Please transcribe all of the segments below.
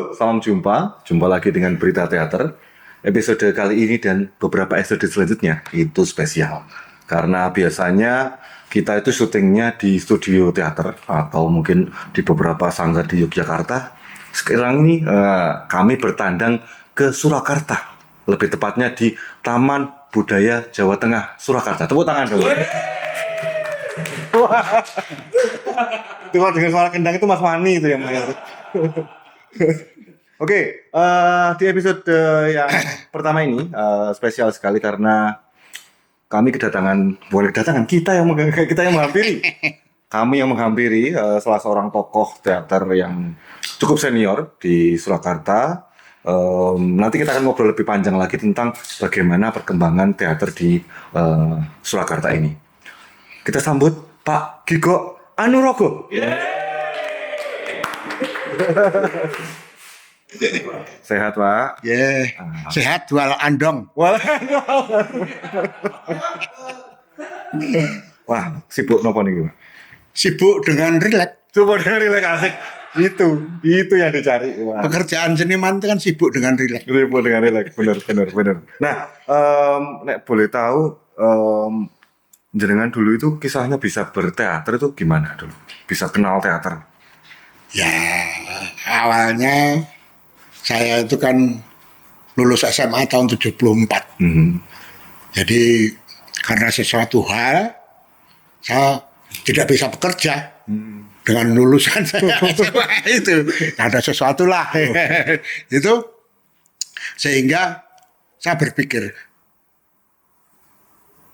Halo, salam jumpa. Jumpa lagi dengan Berita Teater. Episode kali ini dan beberapa episode selanjutnya itu spesial. Karena biasanya kita itu syutingnya di studio teater atau mungkin di beberapa sanggar di Yogyakarta. Sekarang ini kami bertandang ke Surakarta. Lebih tepatnya di Taman Budaya Jawa Tengah, Surakarta. Tepuk tangan dulu. Itu kalau dengan suara kendang itu Mas Wani itu yang main. Oke, di episode yang pertama ini spesial sekali karena kami kita yang menghampiri. Kami yang menghampiri salah seorang tokoh teater yang cukup senior di Surakarta. Nanti kita akan ngobrol lebih panjang lagi tentang bagaimana perkembangan teater di Surakarta ini. Kita sambut Pak Gigo Anurogo. Sehat Pak? Sehat walau andong. Wah, sibuk nopo nih Pak? Sibuk dengan rileks. Sibuk dengan rileks asik. Itu yang dicari. Wah. Pekerjaan seniman itu kan sibuk dengan rileks. Sibuk dengan rileks, benar. Nah, nek boleh tahu, jenengan dulu itu kisahnya bisa berteater itu gimana dulu? Bisa kenal teater? Ya, awalnya saya itu kan lulus SMA tahun 74. Jadi karena sesuatu hal saya tidak bisa bekerja dengan lulusan saya SMA itu. Ada sesuatu lah. Itu sehingga saya berpikir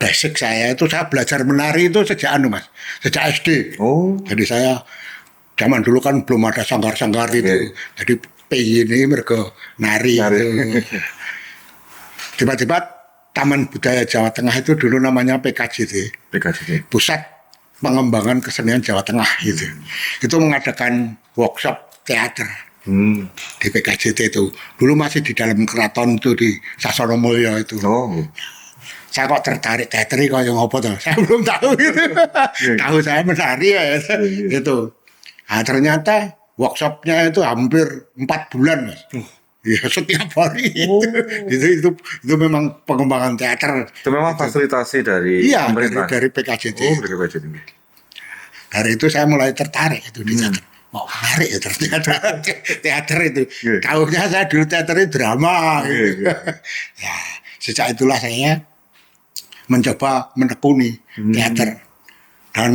basic saya itu saya belajar menari itu sejak sejak SD. Oh. Jadi saya zaman dulu kan belum ada sanggar-sanggar itu. Jadi PI ini mereka nari. Tiba-tiba Taman Budaya Jawa Tengah itu dulu namanya PKJT. Pusat Pengembangan Kesenian Jawa Tengah itu. Itu mengadakan workshop teater di PKJT itu. Dulu masih di dalam keraton itu di Sasono Mulyo itu. Oh. Saya kok tertarik teater ini kayak apa tuh? Saya belum tahu gitu. Tahu saya menari ya itu. Nah, ternyata workshopnya itu hampir 4 bulan Mas. Ya setiap hari itu memang pengembangan teater. Itu memang fasilitasi dari pemerintah. Dari PKJT. Oh, dari PKJT. Dari itu saya mulai tertarik itu di teater. Mau menarik ya ternyata teater itu. Tahunya saya dulu teater itu drama. Ya, sejak itulah saya mencoba menekuni teater. Dan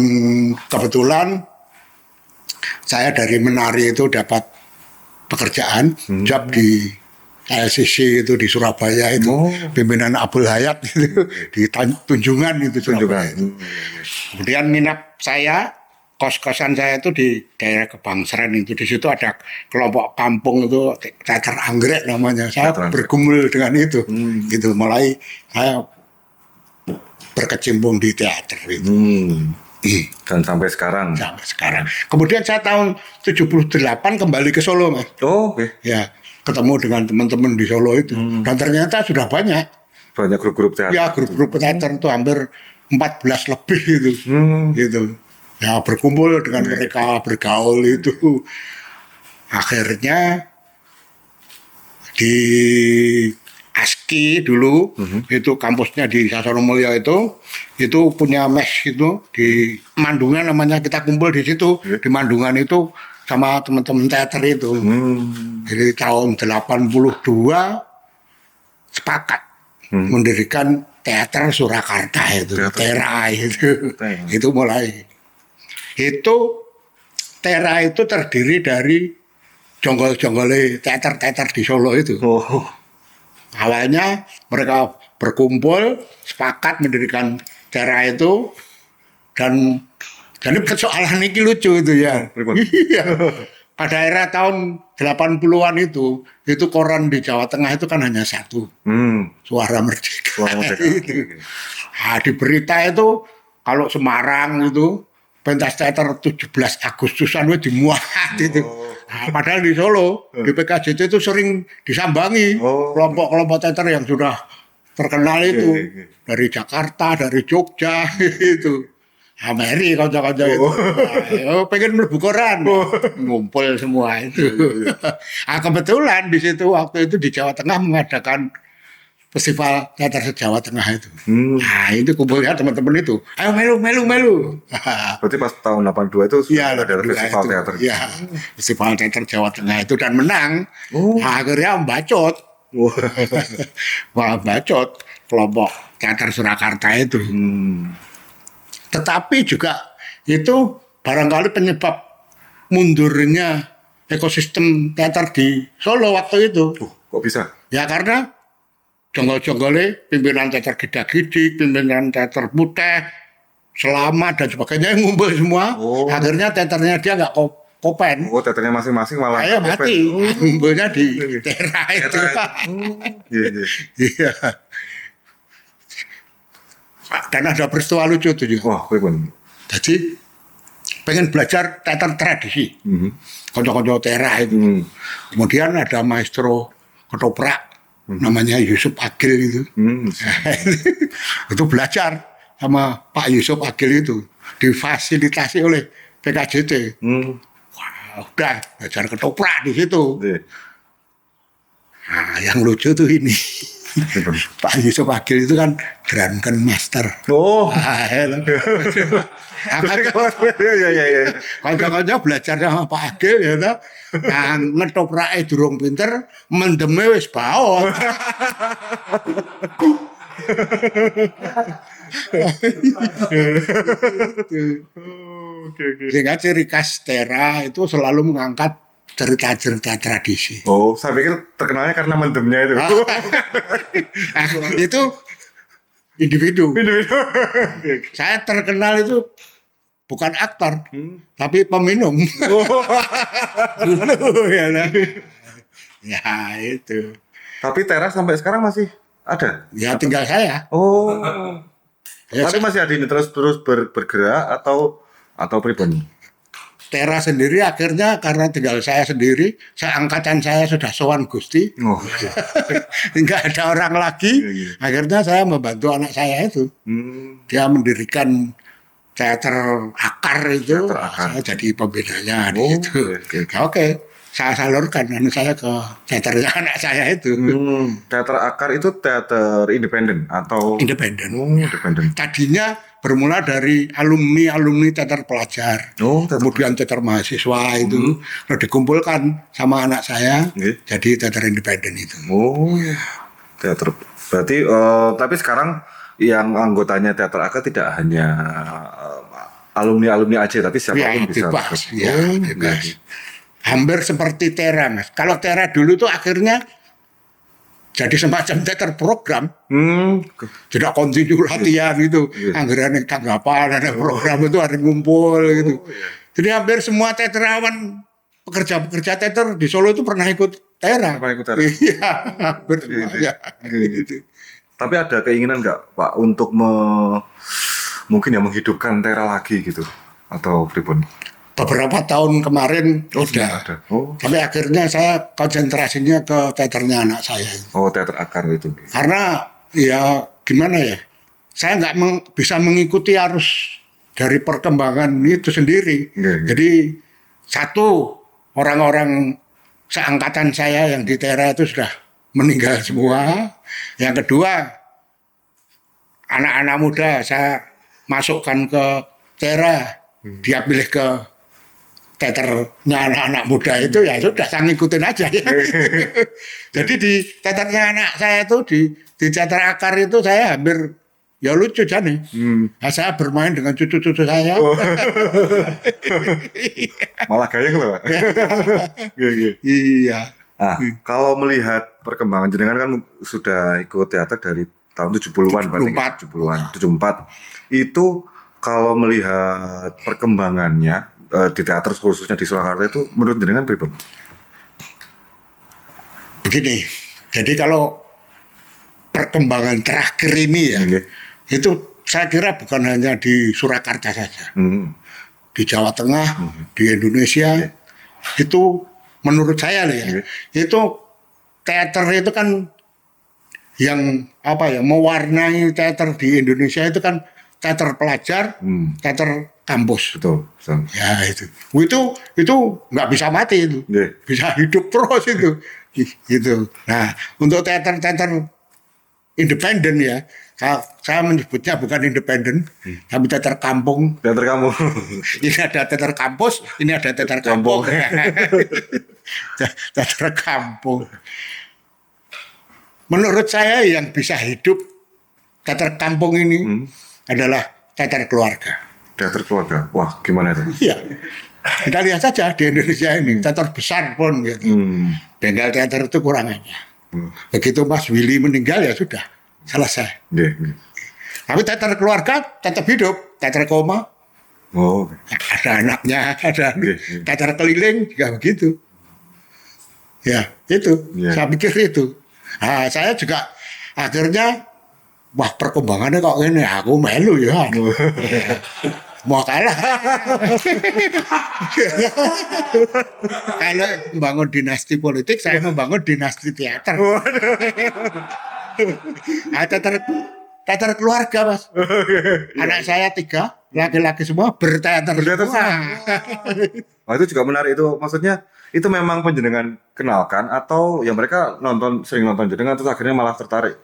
kebetulan saya dari menari itu dapat pekerjaan, job di LCC itu di Surabaya itu, pimpinan Abdul Hayat itu di Tunjungan itu. Kemudian minat saya, kos-kosan saya itu di daerah Kebangsaran itu, di situ ada kelompok kampung itu teater anggrek namanya. Saya bergumul dengan itu, gitu. Mulai saya berkecimpung di teater itu. Dan sampai sekarang. Kemudian saya tahun 78 kembali ke Solo, Mas. Oh, oke. Ya, ketemu dengan teman-teman di Solo itu. Dan ternyata sudah banyak. Banyak grup-grup teater. Ya, grup-grup teater itu hampir 14 lebih itu. Gitu. Ya, berkumpul dengan mereka, bergaul itu. Akhirnya di ASKI dulu, itu kampusnya di Sasono Mulyo itu punya mes itu di Mandungan namanya, kita kumpul di situ. Di Mandungan itu sama teman-teman teater itu. Jadi tahun 82 sepakat mendirikan teater Surakarta itu, Tera itu. Itu mulai. Itu Tera itu terdiri dari jonggol-jonggol teater-teater di Solo itu. Awalnya mereka berkumpul, sepakat mendirikan Tera itu, dan jadi persoalan ini lucu itu ya. Iya. Pada era tahun 80-an itu koran di Jawa Tengah itu kan hanya satu, Suara Merdeka. Itu. Nah, di berita itu kalau Semarang itu pentas teater 17 Agustusan itu dimuat itu. Nah, padahal di Solo, di PKJT itu sering disambangi kelompok-kelompok teater yang sudah terkenal itu. Dari Jakarta, dari Jogja itu. Ameri kanca-kanca itu. Oh, pengen mlebu koran. Ngumpul semua itu. Kebetulan di situ waktu itu di Jawa Tengah mengadakan Festival Teater Jawa Tengah itu. Nah, itu kumpulnya teman-teman itu. Ayo melu. Berarti pas tahun 82 itu Iya, sudah ada festival itu. teater. Iya, Festival Teater Jawa Tengah itu dan menang. Nah, akhirnya bacot. Wah. Wah, bacot kelompok teater Surakarta itu. Tetapi juga itu barangkali penyebab mundurnya ekosistem teater di Solo waktu itu. Kok bisa? Ya karena jonggol-jonggolnya pimpinan teater Gidak-Gidik, pimpinan teater Putih, Selamat dan sebagainya yang ngumpul semua. Akhirnya teaternya dia nggak kopen. Teaternya masing-masing malah Saya mati. Ngumpulnya di Tera itu. Iya. Dan ada peristiwa lucu tuh juga. Wah, pripun? Jadi pengen belajar teater tradisi. Konco-konco Tera itu. Kemudian ada maestro ketoprak namanya Yusuf Agil itu. Itu belajar sama Pak Yusuf Agil itu. Difasilitasi oleh PKJT. Wah, udah belajar ketoprak di situ. Nah, yang lucu tuh ini. Pak Yusuf Agil itu kan drunken master. Kanca-kanca belajar sama Pak Agil ya toh. Nah, ngetoprake durung pinter, mendeme wis baos. Sehingga ciri khas Tera itu selalu mengangkat cerita-cerita tradisi. Saya pikir terkenalnya karena mendemnya itu. Itu individu. Saya terkenal itu bukan aktor, tapi peminum. Dulu ya. Ya itu. Tapi Tera sampai sekarang masih ada? Ya tinggal saya. Ya, tapi masih ada ini terus bergerak atau pribadi? Tera sendiri akhirnya karena tinggal saya sendiri, angkatan saya sudah sowan Gusti. Enggak ada orang lagi. Akhirnya saya membantu anak saya itu. Dia mendirikan teater akar itu. Saya jadi pembinanya gitu. Oke. Saya salurkan saya ke teaternya anak saya itu. Teater akar itu teater independen atau? Independen. Independen. Tadinya bermula dari alumni teater pelajar, kemudian teater mahasiswa itu, dikumpulkan sama anak saya, jadi teater independen itu. Teater. Berarti, tapi sekarang yang anggotanya teater akar tidak hanya alumni aja, tapi siapapun bisa. Bebas. Bebas. Hampir seperti Tera, Mas. Kalau Tera dulu tuh akhirnya jadi semacam teater program. Tidak kontinu latihan gitu. Anggaran yang tanggapan, ada program itu hari ngumpul gitu. Jadi hampir semua teaterawan, pekerja teater di Solo itu pernah ikut Tera. Iya, hampir semuanya. Gitu. Tapi ada keinginan nggak, Pak, untuk mungkin ya menghidupkan Tera lagi gitu? Atau pripun? Beberapa tahun kemarin udah. Tapi akhirnya saya konsentrasinya ke teaternya anak saya. Teater akar itu. Karena ya gimana ya, saya nggak bisa mengikuti arus dari perkembangan itu sendiri. Jadi satu, orang-orang seangkatan saya yang di Tera itu sudah meninggal semua. Yang kedua, anak-anak muda saya masukkan ke Tera, dia pilih ke teaternya anak-anak muda itu ya sudah saya ngikutin aja ya. Jadi di teaternya anak saya itu di teater akar itu saya hampir ya lucu jane. Nah, saya bermain dengan cucu-cucu saya. Malah gaya loh, Pak. Iya. Nah, kalau melihat perkembangan jenengan kan sudah ikut teater dari tahun 70-an berarti 70-an, 74. Itu kalau melihat perkembangannya di teater khususnya di Surakarta itu menurut jenengan pribadi? Begini, jadi kalau perkembangan terakhir ini ya, itu saya kira bukan hanya di Surakarta saja, di Jawa Tengah, di Indonesia, itu menurut saya ya, itu teater itu kan yang mewarnai teater di Indonesia itu kan teater pelajar, teater kampus. Betul. Betul. Ya itu nggak bisa mati itu, bisa hidup terus itu, gitu. Nah untuk teater-teater independen ya, saya menyebutnya bukan independen, tapi teater kampung. Teater kamu. Ini ada teater kampus, ini ada teater kampung. Teater kampung. Menurut saya yang bisa hidup teater kampung ini adalah teater keluarga. Teater keluarga. Wah, gimana itu? Iya. Kita lihat saja di Indonesia ini, teater besar pun gitu. Bengkel teater itu kurang aja. Begitu Mas Willy meninggal ya sudah, selesai. Tapi teater keluarga tetap hidup, teater koma. Oh. Ada anaknya, ada teater keliling juga begitu. Ya, itu. Saya pikir itu. Nah, saya juga akhirnya wah perkembangannya kok ini, aku melu ya. Mau kalah. Kalau membangun dinasti politik, saya membangun dinasti teater. Nah, teater keluarga, Mas. Anak saya 3, laki-laki semua berteater. Oh, itu juga menarik itu. Maksudnya itu memang penjenengan kenalkan atau yang mereka sering nonton jenengan terus akhirnya malah tertarik.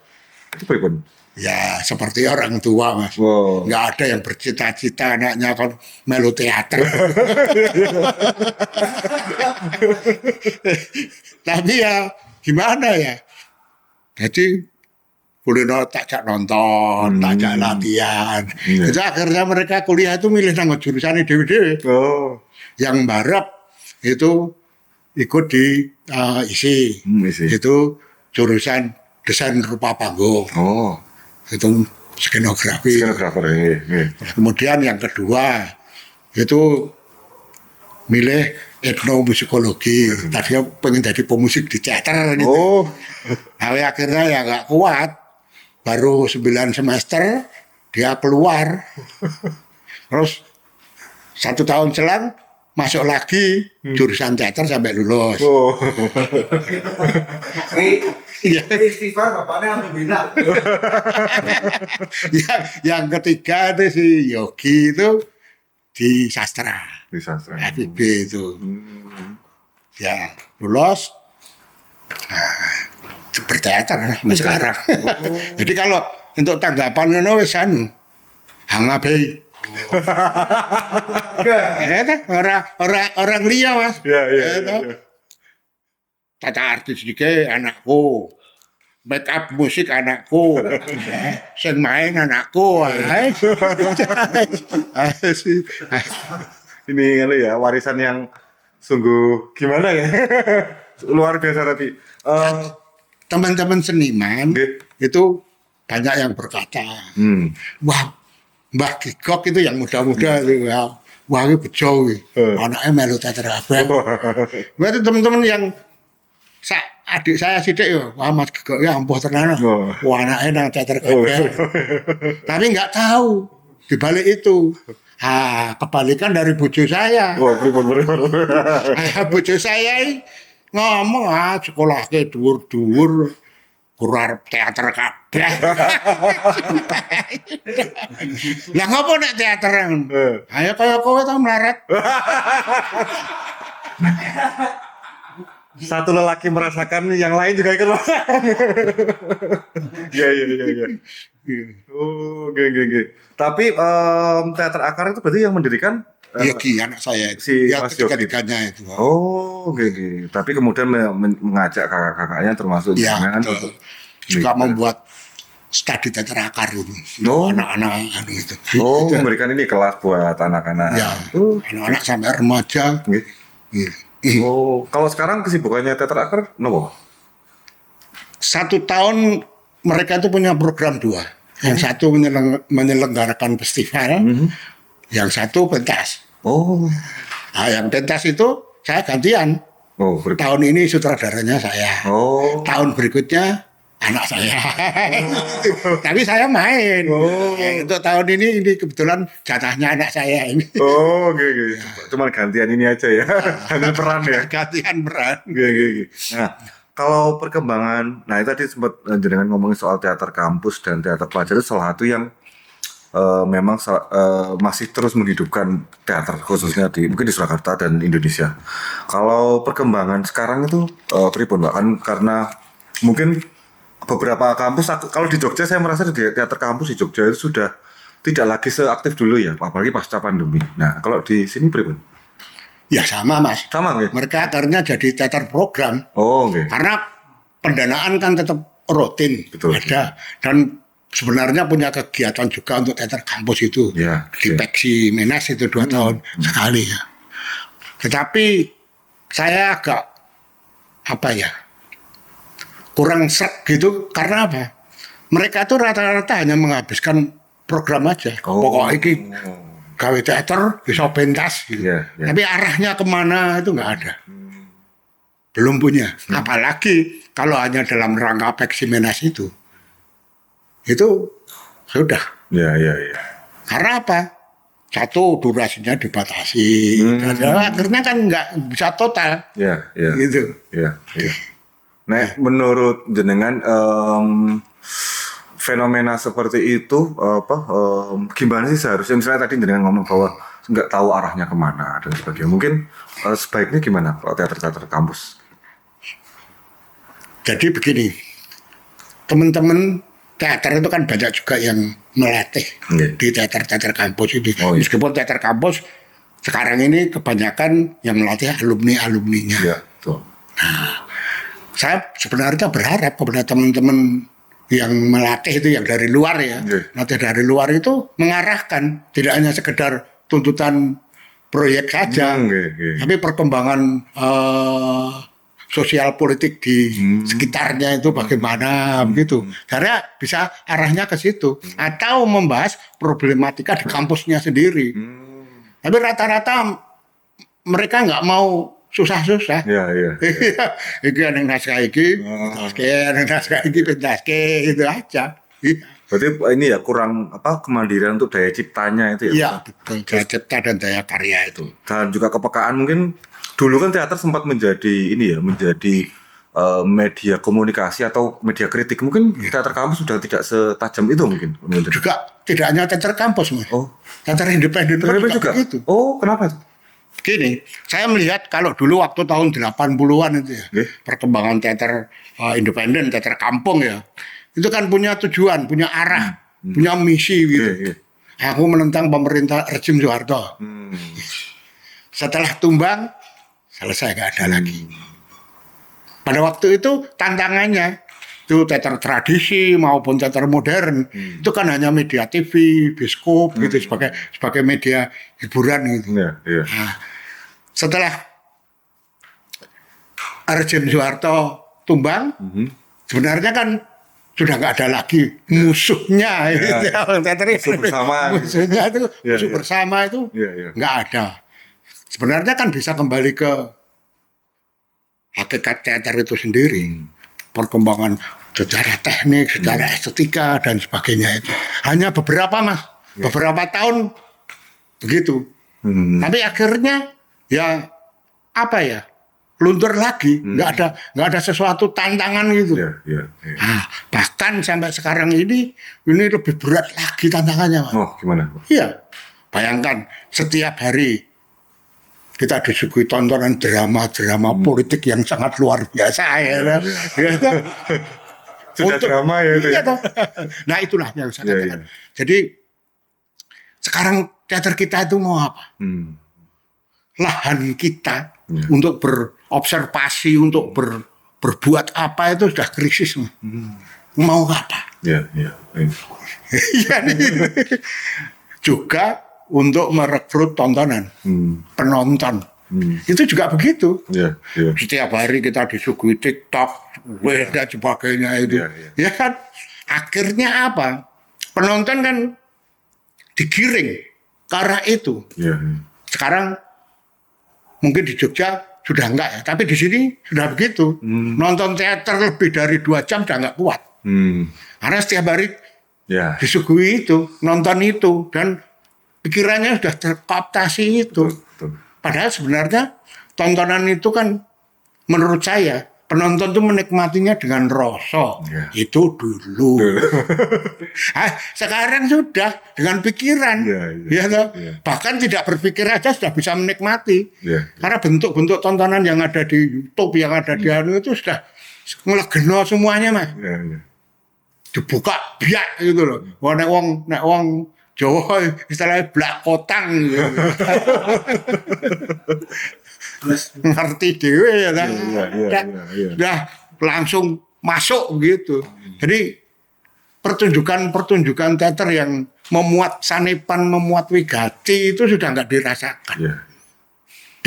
Itu pripun? Ya seperti orang tua, Mas. Wow. Nggak ada yang bercita-cita anaknya kan melu teater. Tapi ya gimana ya? Jadi kulino takjak nonton, takjak latihan. Itu akhirnya mereka kuliah itu milih nang jurusan dewe-dewe. Oh. Yang barep itu ikut di isi. Itu jurusan desain rupa panggung. Oh. Itu skenografi. Skenografer. Kemudian yang kedua itu milih etnomusikologi. Tadinya pengen jadi pemusik di teater. Gitu. Oh. Tapi akhirnya ya nggak kuat. Baru 9 semester dia keluar. Terus 1 tahun selang masuk lagi jurusan teater sampai lulus. Oh. Istighfar bapaknya langsung bina. Yang ketiga itu si Yogi itu di sastra. Di sastra. FIB itu. Ya lulus. Berteater sekarang. Jadi kalau untuk tanggapan ngono wis anu hangabe. Orang liya, Mas. Iya. Tata artis dike anakku. Make up musik anakku. Sing main anakku. Ini kali ya warisan yang sungguh gimana ya? Luar biasa tadi. Teman-teman seniman itu banyak yang berkata, wah Mbah Gigok itu yang muda-muda itu ya, wah ini bejo, anaknya melu teater kabeh. Berarti teman-teman yang adik saya sidik ya, wah Mas Gigok ya ampuh tenan, wah anaknya nang teater kabeh. Tapi nggak tahu di balik itu. Kebalikan dari bojo saya. Bojo saya ngomong sekolah ke dhuwur-dhuwur kurang teater kabeh. Lah ngopo nek teater? Ayo kaya kowe ta melarat. Satu lelaki merasakan, yang lain juga ikut. Iya. Oh, oke. Tapi teater akar itu berarti yang mendirikan Yogi anak saya si yang Mas Yogi. ketiga-tiganya itu. Oh, oke. Tapi kemudian mengajak kakak-kakaknya termasuk ya, untuk juga membuat studi teater akar itu. Anak-anak itu. Oh, memberikan ini kelas buat anak-anak. Ya, anak-anak sampai remaja. Oh, kalau sekarang kesibukannya teater akar, nopo? 1 tahun mereka itu punya program 2. Yang satu menyelenggarakan festival, yang satu pentas. Oh. Nah, yang pentas itu saya gantian. Oh, tahun ini sutradaranya saya. Oh. Tahun berikutnya anak saya. Tapi saya main. Oh. Untuk tahun ini kebetulan jatahnya anak saya ini. Oh, oke. Cuman gantian ini aja ya. Gantian peran ya. Gantian peran. Oke. Nah, kalau perkembangan, nah itu tadi sempat jenengan ngomongin soal teater kampus dan teater pelajar itu salah satu yang memang masih terus menghidupkan teater khususnya mungkin di Surakarta dan Indonesia. Kalau perkembangan sekarang itu pripun Pak? Kan karena mungkin beberapa kampus, kalau di Jogja saya merasa di teater kampus di Jogja itu sudah tidak lagi seaktif dulu ya, apalagi pasca pandemi. Nah, kalau di sini pripun? Ya sama Mas. Sama nggih? Mereka akhirnya jadi teater program. Oh, nggih. Karena pendanaan kan tetap rutin Betul. ada. Dan sebenarnya punya kegiatan juga untuk teater kampus itu. Ya, Di oke. Peksi Menas itu 2 tahun sekali ya. Tetapi saya agak kurang sreg gitu. Karena apa? Mereka tuh rata-rata hanya menghabiskan program aja. Oh. Pokoknya ini gawe teater bisa pentas gitu. Iya, iya. Tapi arahnya kemana itu nggak ada. Belum punya. Apalagi kalau hanya dalam rangka Peksi Menas itu sudah. Ya. Karena apa? Satu, durasinya dibatasi. Dan akhirnya kan nggak bisa total. Ya. Gitu. Ya. Nah, menurut jenengan fenomena seperti itu gimana sih seharusnya? Misalnya tadi jenengan ngomong bahwa nggak tahu arahnya kemana dan sebagainya. Mungkin sebaiknya gimana kalau teater-teater kampus? Jadi begini, teman-teman teater itu kan banyak juga yang melatih di teater-teater kampus ini. Oh, iya. Meskipun teater kampus sekarang ini kebanyakan yang melatih alumni-alumninya. Ya, betul. Saya sebenarnya berharap kepada teman-teman yang melatih itu yang dari luar ya, melatih dari luar itu mengarahkan, tidak hanya sekedar tuntutan proyek saja, tapi perkembangan sosial politik di sekitarnya itu bagaimana begitu. Karena bisa arahnya ke situ atau membahas problematika di kampusnya sendiri. Tapi rata-rata mereka nggak mau susah-susah. Iya. Iki yang naskah iki, naskah iki pentaske itu aja. Berarti ini ya kurang kemandirian untuk daya ciptanya itu ya. Iya, betul. Daya cipta dan daya karya itu. Dan juga kepekaan mungkin dulu kan teater sempat menjadi media komunikasi atau media kritik. Mungkin teater kampus sudah tidak setajam itu mungkin. Juga tidak hanya teater kampus, Mas. Oh. Teater independen juga begitu. Oh, kenapa itu? Gini, saya melihat kalau dulu waktu tahun 80-an itu ya, perkembangan teater independen, teater kampung ya, itu kan punya tujuan, punya arah, punya misi gitu. Aku menentang pemerintah rezim Soeharto. Setelah tumbang, selesai, nggak ada lagi. Pada waktu itu tantangannya, itu teater tradisi maupun teater modern, itu kan hanya media TV, bioskop gitu sebagai media hiburan gitu. Nah, setelah rezim Soeharto tumbang, sebenarnya kan sudah nggak ada lagi musuhnya, Musuh bersama. Musuhnya itu musuh bersama itu nggak ada. Sebenarnya kan bisa kembali ke hakikat teater itu sendiri, perkembangan secara teknik, secara estetika dan sebagainya itu. Hanya beberapa tahun begitu. Tapi akhirnya luntur lagi, nggak ada sesuatu tantangan gitu. Nah, bahkan sampai sekarang ini lebih berat lagi tantangannya, Mas. Oh, gimana? Iya, bayangkan setiap hari kita disuguhi tontonan drama politik yang sangat luar biasa ya. Sudah drama ya itu. Iya, nah itulah yang saya katakan. Jadi sekarang teater kita itu mau apa? Lahan kita untuk berobservasi, untuk berbuat apa itu sudah krisis. Mau apa? Iya. Juga untuk merekrut tontonan, penonton. Itu juga begitu. Setiap hari kita disuguhi TikTok, dan sebagainya itu. Ya kan, akhirnya apa? Penonton kan digiring ke arah itu. Sekarang mungkin di Jogja sudah enggak ya, tapi di sini sudah begitu. Nonton teater lebih dari 2 jam sudah enggak kuat. Karena setiap hari disuguhi itu, nonton itu, dan pikirannya sudah terkooptasi itu. Padahal sebenarnya tontonan itu kan menurut saya penonton tuh menikmatinya dengan rasa. Ya. Itu dulu. Sekarang sudah dengan pikiran. Ya. Toh? Ya. Bahkan tidak berpikir aja sudah bisa menikmati. Ya. Karena bentuk-bentuk tontonan yang ada di YouTube, yang ada di anu itu sudah ngelegeno semuanya, Mas. Ya. Dibuka biak gitu loh. Nek wong Jawa istilahnya blak kotang gitu. Ngerti dewe ya kan. Udah langsung masuk gitu. Jadi pertunjukan teater yang memuat sanepan, memuat wigati itu sudah nggak dirasakan. Ya.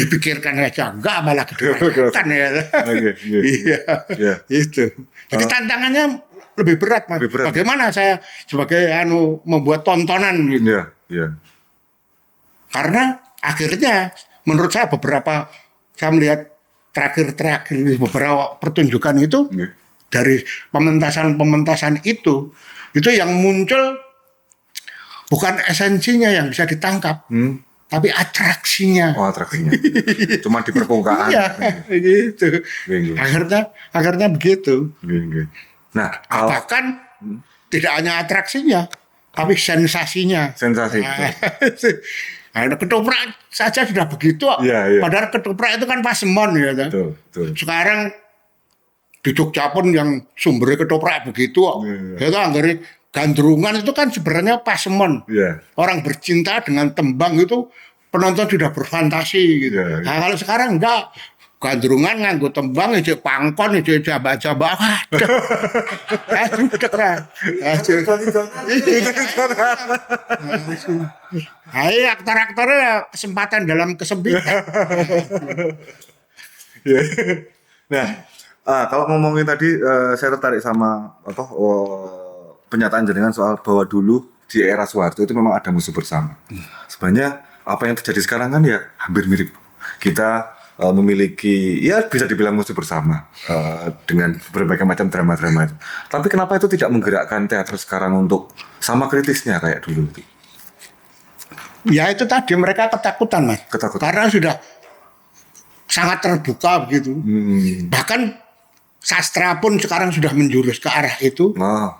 Dipikirkan aja enggak, malah dirasakan ya. Iya. Itu. Jadi tantangannya lebih berat, Mas. Lebih berat. Bagaimana saya sebagai membuat tontonan gitu. Iya. Karena akhirnya menurut saya saya melihat terakhir beberapa pertunjukan itu Iya. dari pementasan itu yang muncul bukan esensinya yang bisa ditangkap, tapi atraksinya. Oh, atraksinya. Cuma di permukaan. Iya, gitu. Iya. Akhirnya begitu. Iya. Nah, kalau Bahkan tidak hanya atraksinya, tapi sensasinya. sensasi. Nah, ketoprak saja sudah begitu. Iya. Padahal ketoprak itu kan pasemon ya. Betul. Sekarang di Jogja pun yang sumbernya ketoprak begitu. Iya. Ya kan, dari gandrungan itu kan sebenarnya pasemon. Iya. Orang bercinta dengan tembang itu penonton sudah berfantasi gitu. Iya. Nah, kalau sekarang enggak. Gandrungan nganggo tembang ijek pangkon ijek jabak-jabak. Hai aktor-aktornya kesempatan dalam kesempitan. Nah, kalau ngomongin tadi saya tertarik sama pernyataan jenengan soal bahwa dulu di era Soeharto itu memang ada musuh bersama. Sebenarnya apa yang terjadi sekarang kan ya hampir mirip. Kita memiliki, ya bisa dibilang musuh bersama dengan berbagai macam drama-drama itu. Tapi kenapa itu tidak menggerakkan teater sekarang untuk sama kritisnya kayak dulu itu? Ya itu tadi mereka ketakutan, Mas. Ketakutan. Karena sudah sangat terbuka begitu. Bahkan sastra pun sekarang sudah menjurus ke arah itu. Oh.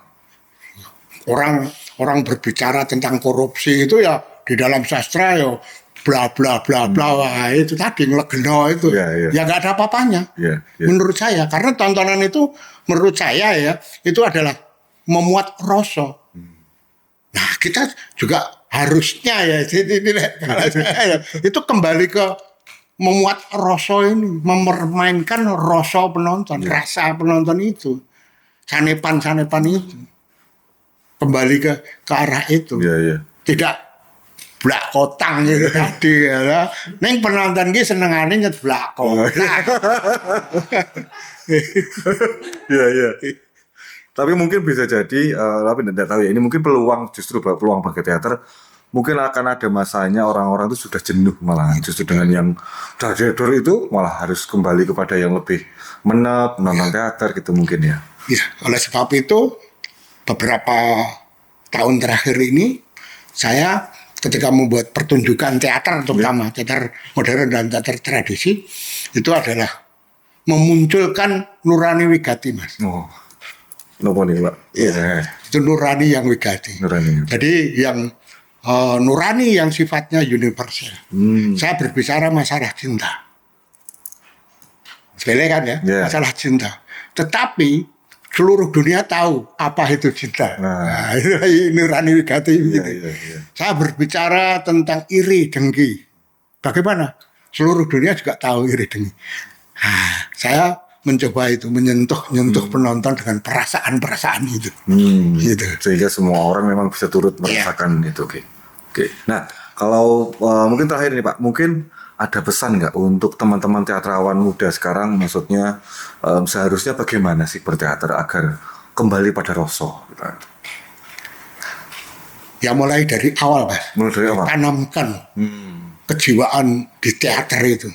Orang berbicara tentang korupsi itu ya di dalam sastra ya bla bla bla bla. Wah, itu tadi ngelegeno itu. Ya nggak ada apa-apanya. Menurut saya, karena tontonan itu menurut saya ya itu adalah memuat rasa. Nah, kita juga harusnya ya itu kembali ke memuat rasa ini, mempermainkan rasa penonton, rasa penonton itu. Sanepan-sanepan itu. Kembali ke arah itu. Tidak blak kotang gitu tadi ya. Neng penonton ki senengane nyet blak kotang. Iya. Tapi mungkin bisa jadi, tapi tidak tahu ya. Ini mungkin justru peluang bagi teater. Mungkin akan ada masanya orang-orang itu sudah jenuh malah justru dengan yang dador itu malah harus kembali kepada yang lebih menonton teater gitu mungkin ya. Ya, oleh sebab itu beberapa tahun terakhir ini saya ketika membuat pertunjukan teater terutama teater modern dan teater tradisi itu adalah memunculkan nurani wigati, Mas. Oh, nopo nih Pak? Iya, itu nurani yang wigati. Jadi yang nurani yang sifatnya universal. Saya berbicara masalah cinta. Sepele kan ya, masalah cinta. Tetapi seluruh dunia tahu apa itu cinta. Nah, itu nurani wigati. Saya berbicara tentang iri dengki. Bagaimana? Seluruh dunia juga tahu iri dengki. Nah, saya mencoba itu menyentuh penonton dengan perasaan itu. Gitu. Sehingga semua orang memang bisa turut merasakan itu. Oke. Nah, kalau mungkin terakhir nih Pak, mungkin ada pesan nggak untuk teman-teman teatrawan muda sekarang? Maksudnya seharusnya bagaimana sih berteater agar kembali pada rasa? Ya mulai dari awal, Mas. Tanamkan kejiwaan di teater itu.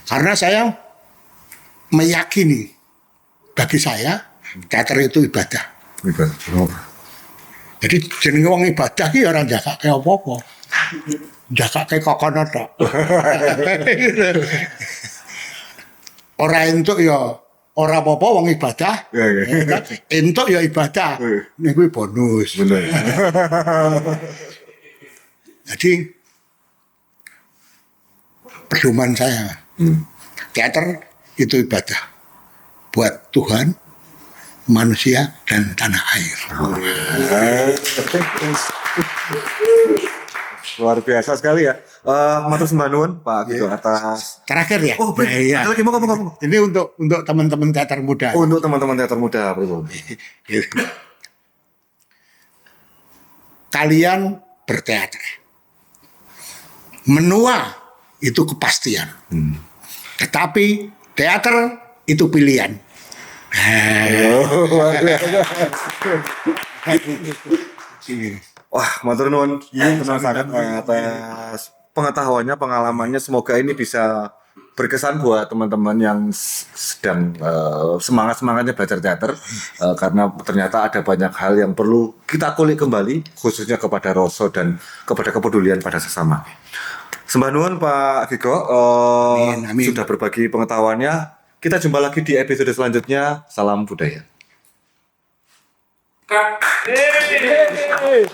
Karena saya meyakini, bagi saya teater itu ibadah. Jadi jenenge wong ibadah ki ora njakake apa-apa. Njakake kokono tok. Ora entuk ya ora apa-apa wong ibadah. Iya. Entuk ya ibadah. Iya. Niku bonus. Bener. Jadi pedoman saya, teater itu ibadah buat Tuhan, manusia, dan tanah air. Luar biasa sekali ya. Matur sembah nuwun Pak Gito atas. Terakhir ya. Oh, Nah, iya. ada lagi mau ngomong. Ini untuk teman-teman teater muda. Untuk teman-teman teater muda, Bro. Kalian berteater. Menua itu kepastian. Tetapi teater itu pilihan. Wah, matur nuwun. Tenang sangat atas pengetahuannya, pengalamannya. Semoga ini bisa berkesan buat teman-teman yang sedang semangat-semangatnya belajar teater. Karena ternyata ada banyak hal yang perlu kita kulik kembali, khususnya kepada rasa dan kepada kepedulian pada sesama. Sembah nuwun Pak Giko, Amin. sudah berbagi pengetahuannya. Kita jumpa lagi di episode selanjutnya. Salam budaya. Hey.